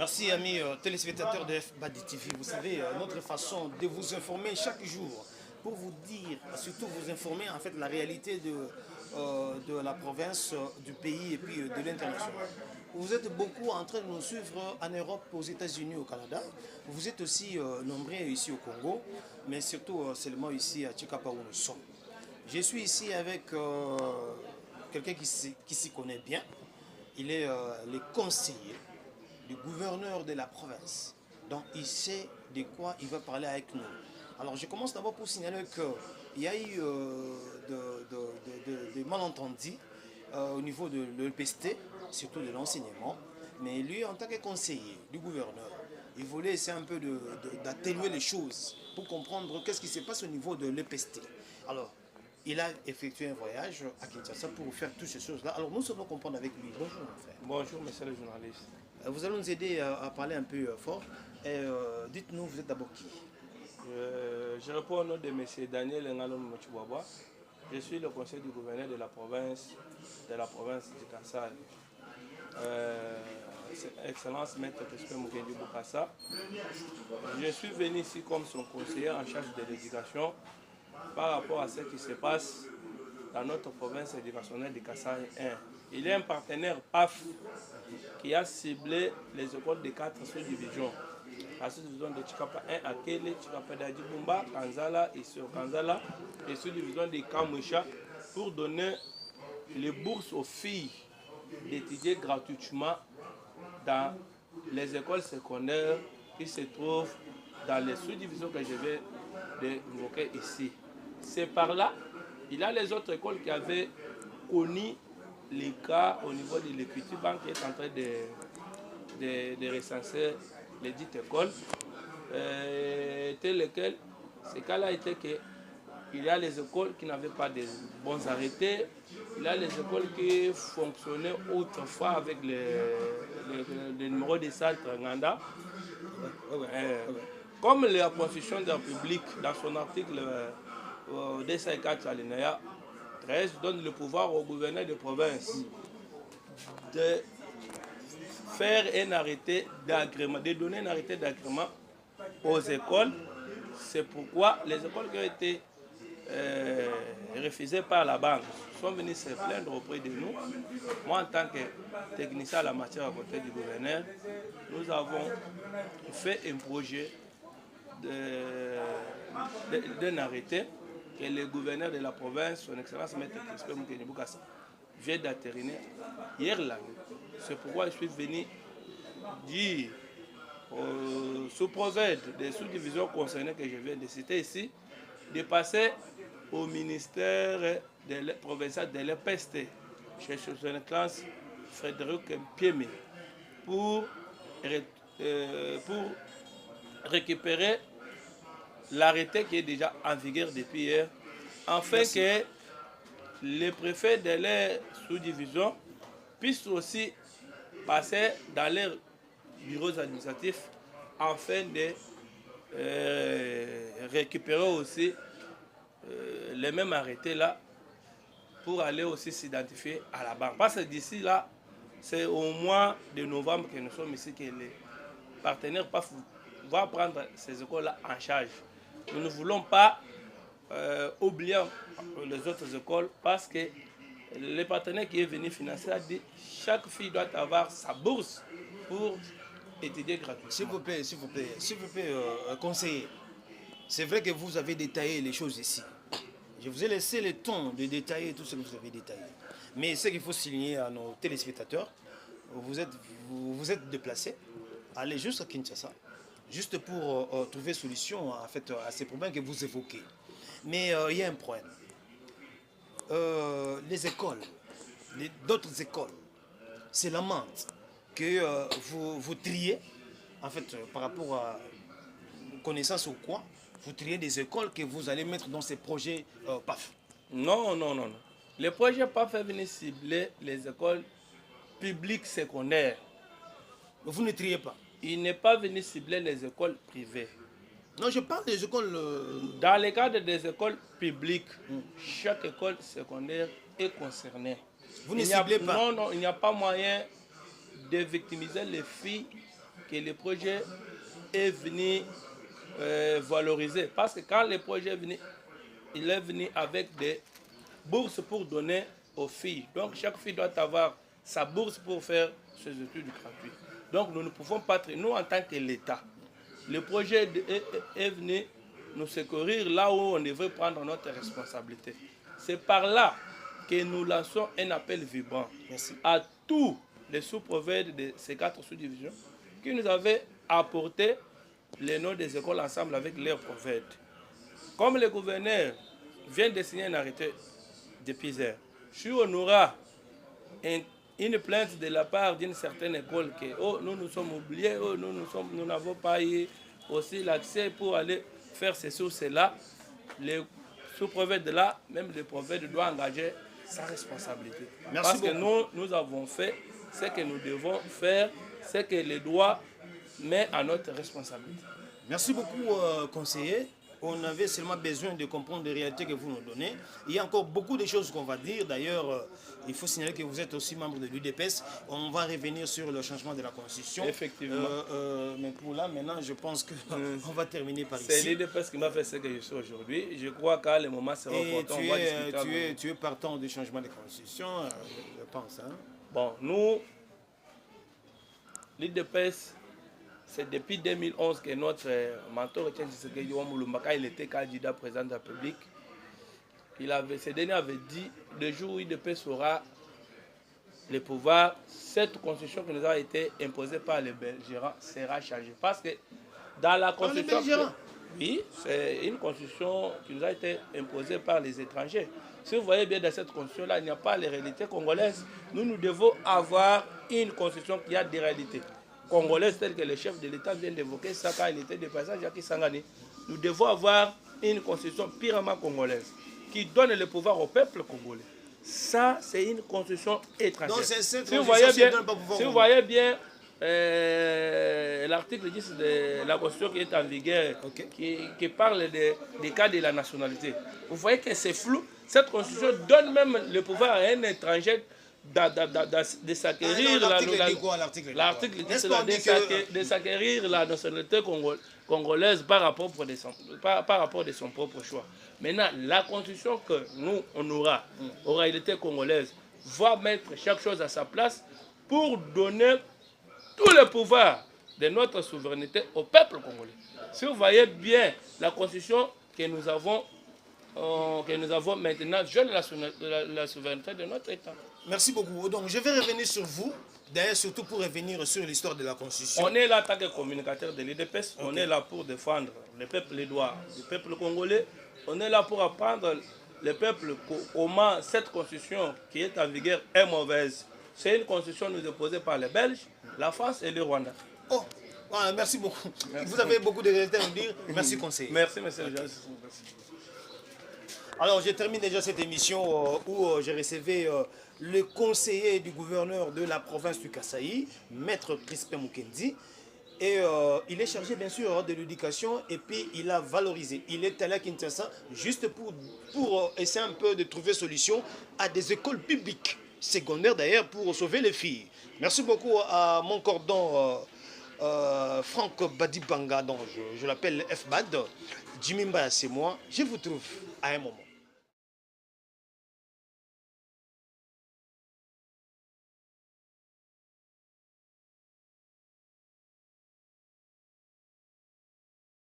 Merci amis téléspectateurs de FBAD TV. Vous savez, notre façon de vous informer chaque jour pour vous dire, surtout vous informer en fait la réalité de la province, du pays et puis de l'international. Vous êtes beaucoup en train de nous suivre en Europe, aux États-Unis, au Canada. Vous êtes aussi nombreux ici au Congo, mais surtout seulement ici à Tchikapa où nous sommes. Je suis ici avec quelqu'un qui s'y connaît bien. Il est le conseiller du gouverneur de la province. Donc il sait de quoi il va parler avec nous. Alors je commence d'abord pour signaler qu'il y a eu des malentendus au niveau de l'EPST, surtout de l'enseignement. Mais lui, en tant que conseiller du gouverneur, il voulait essayer un peu d'atténuer les choses pour comprendre qu'est-ce qui se passe au niveau de l'EPST. Alors, il a effectué un voyage à Kinshasa pour faire toutes ces choses-là. Alors nous allons comprendre avec lui. Bonjour mon frère. Bonjour monsieur le journaliste. Vous allez nous aider à parler un peu fort. Dites-nous, vous êtes d'abord qui? Je réponds au nom de M. Daniel Ngalom Mochibwaba. Je suis le conseiller du gouverneur de la province du Kassai. Excellence Maître Pespe Mukendi Bukassa. Je suis venu ici comme son conseiller en charge de l'éducation par rapport à ce qui se passe dans notre province éducationnelle du Kassai 1. Il y a un partenaire PAF qui a ciblé les écoles de 4 sous-divisions. La sous-division de Tchikapa 1 à Kele, Tchikapa d'Adjibumba, Kanzala et sur Kanzala, et sous-division de Kamwisha pour donner les bourses aux filles d'étudier gratuitement dans les écoles secondaires qui se trouvent dans les sous-divisions que je vais évoquer ici. C'est par là, il y a les autres écoles qui avaient connu les cas au niveau de l'Equity Bank qui est en train de recenser les dites écoles, telles lesquelles, ces cas-là étaient qu'il y a les écoles qui n'avaient pas de bons arrêtés, il y a les écoles qui fonctionnaient autrefois avec les numéros de centre Nganda. Comme la Constitution de la République, dans son article 204 alinéa 13, donne le pouvoir au gouverneur de province de faire un arrêté d'agrément, de donner un arrêté d'agrément aux écoles. C'est pourquoi les écoles qui ont été refusées par la banque sont venues se plaindre auprès de nous. Moi, en tant que technicien à la matière à côté du gouverneur, nous avons fait un projet d'un arrêté que le gouverneur de la province, son excellence Maître Pespe Mukendi Bukassa, vient d'atterriner hier là. C'est pourquoi je suis venu dire aux sous-prophètes des sous-divisions concernées que je viens de citer ici, de passer au ministère provincial de l'EPST, chez son excellence Frédéric Piémé, pour récupérer l'arrêté qui est déjà en vigueur depuis hier, afin que les préfets de leur sous-division puissent aussi passer dans leurs bureaux administratifs afin de récupérer aussi les mêmes arrêtés là pour aller aussi s'identifier à la banque. Parce que d'ici là, c'est au mois de novembre que nous sommes ici que les partenaires PAF vont prendre ces écoles-là en charge. Nous ne voulons pas oublier les autres écoles parce que le partenaire qui est venu financer a dit que chaque fille doit avoir sa bourse pour étudier gratuitement. S'il vous plaît, conseiller. C'est vrai que vous avez détaillé les choses ici. Je vous ai laissé le temps de détailler tout ce que vous avez détaillé. Mais ce qu'il faut signaler à nos téléspectateurs, vous êtes déplacés, allez juste à Kinshasa, juste pour trouver solution en fait, à ces problèmes que vous évoquez. Mais il y a un problème. Les écoles, d'autres écoles, c'est la menthe que vous triez, en fait, par rapport à connaissance ou quoi, vous triez des écoles que vous allez mettre dans ces projets PAF. Non. Le projet PAF est venu cibler les écoles publiques secondaires. Vous ne triez pas. Il n'est pas venu cibler les écoles privées. Non, je parle des écoles... Dans le cadre des écoles publiques, chaque école secondaire est concernée. Vous ne ciblez pas? Non, il n'y a pas moyen de victimiser les filles que le projet est venu valoriser. Parce que quand le projet est venu, il est venu avec des bourses pour donner aux filles. Donc chaque fille doit avoir sa bourse pour faire ses études gratuites. Donc nous ne pouvons pas, nous en tant que l'État, le projet est venu nous secourir là où on devrait prendre notre responsabilité. C'est par là que nous lançons un appel vibrant à tous les sous-prophètes de ces 4 sous-divisions qui nous avaient apporté les noms des écoles ensemble avec leurs prophètes. Comme le gouverneur vient de signer un arrêté depuis hier, si on aura une plainte de la part d'une certaine école que oh, nous sommes oubliés, oh, nous n'avons pas eu aussi l'accès pour aller faire ceci ou cela, les sous-prophètes de là, même le prophète doit engager sa responsabilité. Parce que nous avons fait ce que nous devons faire, ce que le droit met à notre responsabilité. Merci beaucoup, conseiller. On avait seulement besoin de comprendre les réalités que vous nous donnez. Il y a encore beaucoup de choses qu'on va dire. D'ailleurs, il faut signaler que vous êtes aussi membre de l'UDPS. On va revenir sur le changement de la Constitution. Effectivement. Mais pour là, maintenant, je pense qu'on va terminer par ici. C'est l'UDPS qui m'a fait ce que je suis aujourd'hui. Je crois qu'à le moment sera opportun, on va discuter. Tu es partant du changement de la Constitution, je pense. Hein? Bon, nous, l'UDPS, c'est depuis 2011 que notre mentor, il était candidat président de la République. Ce dernier avait dit, le jour où l'UDPS aura le pouvoir, cette constitution qui nous a été imposée par les belgérants sera changée. Parce que dans la constitution... Oui, c'est une constitution qui nous a été imposée par les étrangers. Si vous voyez bien dans cette constitution-là, il n'y a pas les réalités congolaises. Nous devons avoir une constitution qui a des réalités congolaises telles que le chef de l'État vient d'évoquer ça quand il était déplacé à Jacques Sangani. Nous devons avoir une constitution purement congolaise qui donne le pouvoir au peuple congolais. Ça, c'est une constitution étrangère. Donc, si vous voyez bien l'article 10 de la Constitution qui est en vigueur, qui parle des cas de la nationalité. Vous voyez que c'est flou. Cette Constitution donne même le pouvoir à un étranger de s'acquérir l'article 10 de s'acquérir la nationalité congolaise par rapport de son propre choix. Maintenant, la Constitution que nous, on aura, en réalité congolaise, va mettre chaque chose à sa place pour donner tout le pouvoir de notre souveraineté au peuple congolais. Si vous voyez bien la constitution que nous avons maintenant, donne la souveraineté de notre État. Merci beaucoup. Donc je vais revenir sur vous, d'ailleurs surtout pour revenir sur l'histoire de la constitution. On est là en tant que communicateur de l'UDPS, on est là pour défendre le peuple, les droits du peuple congolais. On est là pour apprendre le peuple comment cette constitution qui est en vigueur est mauvaise. C'est une constitution nous imposée par les Belges, la France et le Rwanda. Oh, voilà, merci beaucoup. Merci. Vous avez beaucoup de réalités à nous dire. Merci, conseiller. Merci, monsieur. Alors, je termine déjà cette émission où j'ai recevé le conseiller du gouverneur de la province du Kasaï, Maître Crispin Mukendi. Et il est chargé bien sûr de l'éducation et puis il a valorisé. Il est allé à Kinshasa juste pour essayer un peu de trouver solution à des écoles publiques, secondaires d'ailleurs, pour sauver les filles. Merci beaucoup à mon cordon Franck Badibanga, donc je l'appelle FBAD. Jimmy Mbaya, c'est moi. Je vous trouve à un moment.